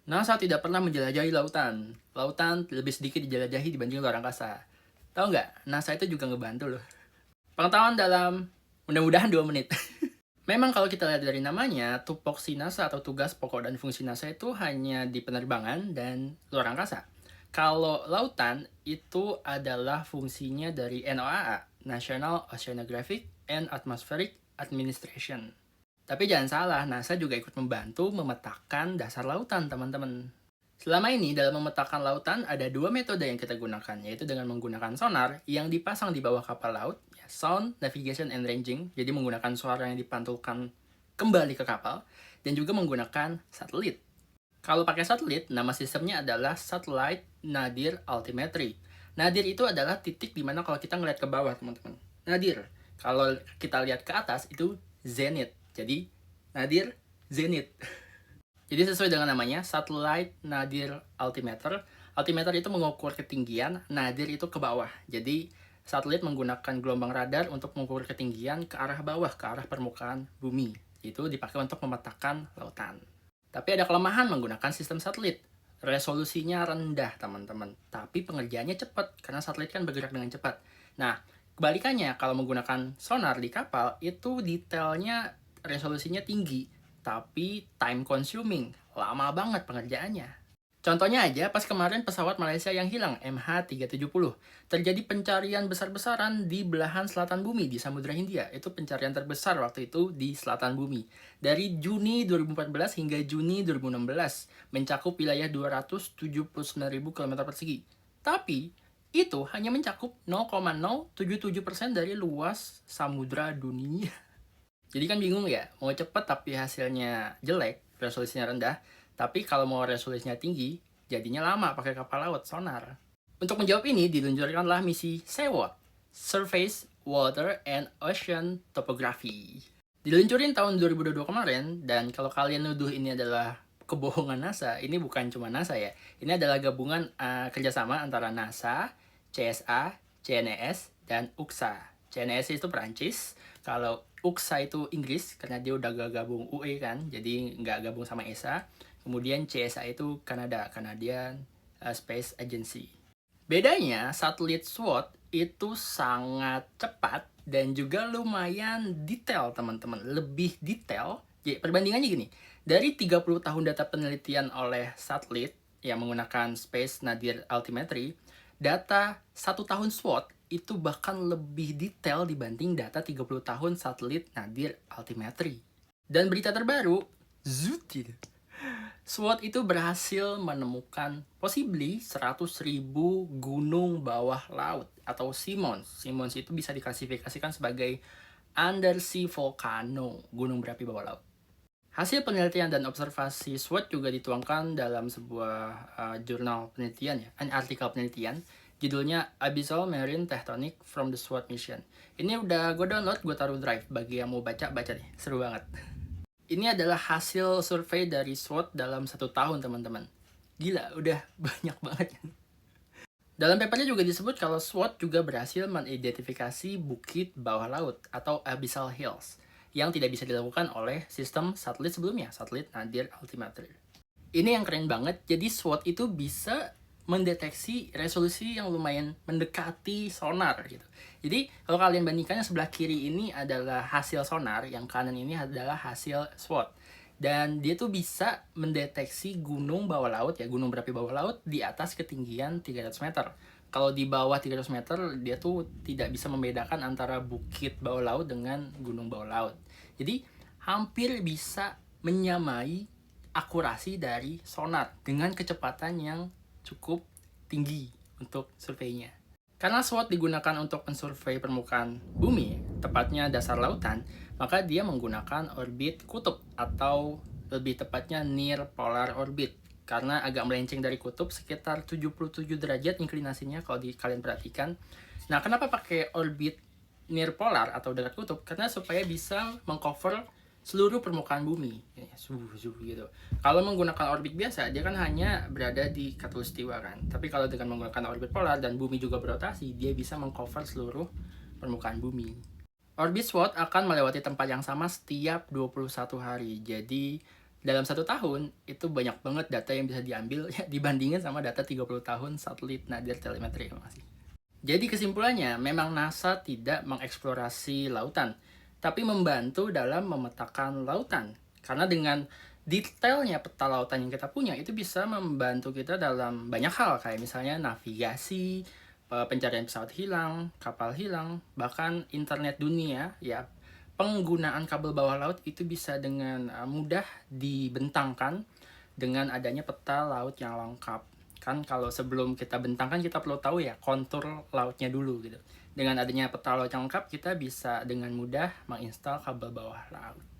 NASA tidak pernah menjelajahi lautan. Lautan lebih sedikit dijelajahi dibanding luar angkasa. Tahu nggak? NASA itu juga ngebantu loh. Pengetahuan dalam mudah-mudahan 2 menit. Memang kalau kita lihat dari namanya, tupoksi NASA atau tugas pokok dan fungsi NASA itu hanya di penerbangan dan luar angkasa. Kalau lautan itu adalah fungsinya dari NOAA, National Oceanographic and Atmospheric Administration. Tapi jangan salah, NASA juga ikut membantu memetakan dasar lautan, teman-teman. Selama ini, dalam memetakan lautan, ada 2 metode yang kita gunakan, yaitu dengan menggunakan sonar yang dipasang di bawah kapal laut, ya, sound, navigation, and ranging, jadi menggunakan suara yang dipantulkan kembali ke kapal, dan juga menggunakan satelit. Kalau pakai satelit, nama sistemnya adalah Satellite Nadir Altimetry. Nadir itu adalah titik di mana kalau kita ngeliat ke bawah, teman-teman. Nadir. Kalau kita lihat ke atas, itu zenith. Jadi, nadir, zenith. Jadi sesuai dengan namanya, Satellite Nadir Altimeter. Altimeter itu mengukur ketinggian, nadir itu ke bawah. Jadi, satelit menggunakan gelombang radar untuk mengukur ketinggian ke arah bawah, ke arah permukaan bumi. Itu dipakai untuk memetakan lautan. Tapi ada kelemahan menggunakan sistem satelit. Resolusinya rendah, teman-teman. Tapi pengerjaannya cepat, karena satelit kan bergerak dengan cepat. Nah, kebalikannya, kalau menggunakan sonar di kapal, itu detailnya resolusinya tinggi, tapi time consuming, lama banget pengerjaannya. Contohnya aja, pas kemarin pesawat Malaysia yang hilang, MH370, terjadi pencarian besar-besaran di belahan selatan bumi di Samudra Hindia. Itu pencarian terbesar waktu itu di selatan bumi. Dari Juni 2014 hingga Juni 2016, mencakup wilayah 279.000 km persegi. Tapi, itu hanya mencakup 0,077% dari luas samudra dunia. Jadi kan bingung ya, mau cepet tapi hasilnya jelek, resolusinya rendah. Tapi kalau mau resolusinya tinggi, jadinya lama pakai kapal laut, sonar. Untuk menjawab ini, diluncurkanlah misi SEWOT, Surface, Water, and Ocean Topography. Diluncurin tahun 2022 kemarin, dan kalau kalian nuduh ini adalah kebohongan NASA, ini bukan cuma NASA ya. Ini adalah gabungan kerjasama antara NASA, CSA, CNES, dan UXA. CNES itu Perancis, kalau UXA itu Inggris, karena dia udah gak gabung UE kan, jadi nggak gabung sama ESA. Kemudian CSA itu Kanada, Canadian Space Agency. Bedanya, satelit SWOT itu sangat cepat dan juga lumayan detail, teman-teman. Lebih detail. Jadi, perbandingannya gini, dari 30 tahun data penelitian oleh satelit yang menggunakan Space Nadir Altimetry, data 1 tahun SWOT itu bahkan lebih detail dibanding data 30 tahun satelit Nadir Altimetry. Dan berita terbaru, SWOT itu berhasil menemukan possibly 100.000 gunung bawah laut atau seamounts. Seamounts itu bisa diklasifikasikan sebagai undersea volcano, gunung berapi bawah laut. Hasil penelitian dan observasi SWOT juga dituangkan dalam sebuah jurnal penelitian, ya, artikel penelitian, judulnya Abyssal Marine Tectonic from the SWOT Mission. Ini udah gue download, gue taruh drive. Bagi yang mau baca deh, seru banget. Ini adalah hasil survei dari SWOT dalam 1 tahun, teman-teman. Gila, udah banyak banget. Dalam papernya juga disebut kalau SWOT juga berhasil mengidentifikasi bukit bawah laut atau Abyssal Hills yang tidak bisa dilakukan oleh sistem satelit sebelumnya, satelit Nadir Altimetry. Ini yang keren banget, jadi SWOT itu bisa mendeteksi resolusi yang lumayan mendekati sonar gitu. Jadi kalau kalian bandingkan, yang sebelah kiri ini adalah hasil sonar, yang kanan ini adalah hasil SWOT. Dan dia tuh bisa mendeteksi gunung bawah laut, ya, gunung berapi bawah laut di atas ketinggian 300 meter. Kalau di bawah 300 meter, dia tuh tidak bisa membedakan antara bukit bawah laut dengan gunung bawah laut. Jadi hampir bisa menyamai akurasi dari sonar dengan kecepatan yang cukup tinggi untuk surveinya. Karena SWOT digunakan untuk mensurvei permukaan bumi, tepatnya dasar lautan, maka dia menggunakan orbit kutub atau lebih tepatnya near polar orbit. Karena agak melenceng dari kutub sekitar 77 derajat inklinasinya kalau kalian perhatikan. Nah, kenapa pakai orbit near polar atau dekat kutub? Karena supaya bisa mengcover seluruh permukaan bumi, gitu. Kalau menggunakan orbit biasa, dia kan hanya berada di khatulistiwa kan. Tapi kalau dengan menggunakan orbit polar dan bumi juga berotasi, dia bisa mengcover seluruh permukaan bumi. Orbit SWOT akan melewati tempat yang sama setiap 21 hari. Jadi Dalam 1 tahun, itu banyak banget data yang bisa diambil ya, dibandingin sama data 30 tahun satelit nadir telemetri. Masih. Jadi kesimpulannya, memang NASA tidak mengeksplorasi lautan, tapi membantu dalam memetakan lautan. Karena dengan detailnya peta lautan yang kita punya, itu bisa membantu kita dalam banyak hal, kayak misalnya navigasi, pencarian pesawat hilang, kapal hilang, bahkan internet dunia, ya penggunaan kabel bawah laut itu bisa dengan mudah dibentangkan dengan adanya peta laut yang lengkap. Kan kalau sebelum kita bentangkan kita perlu tahu ya kontur lautnya dulu gitu. Dengan adanya peta laut yang lengkap kita bisa dengan mudah menginstal kabel bawah laut.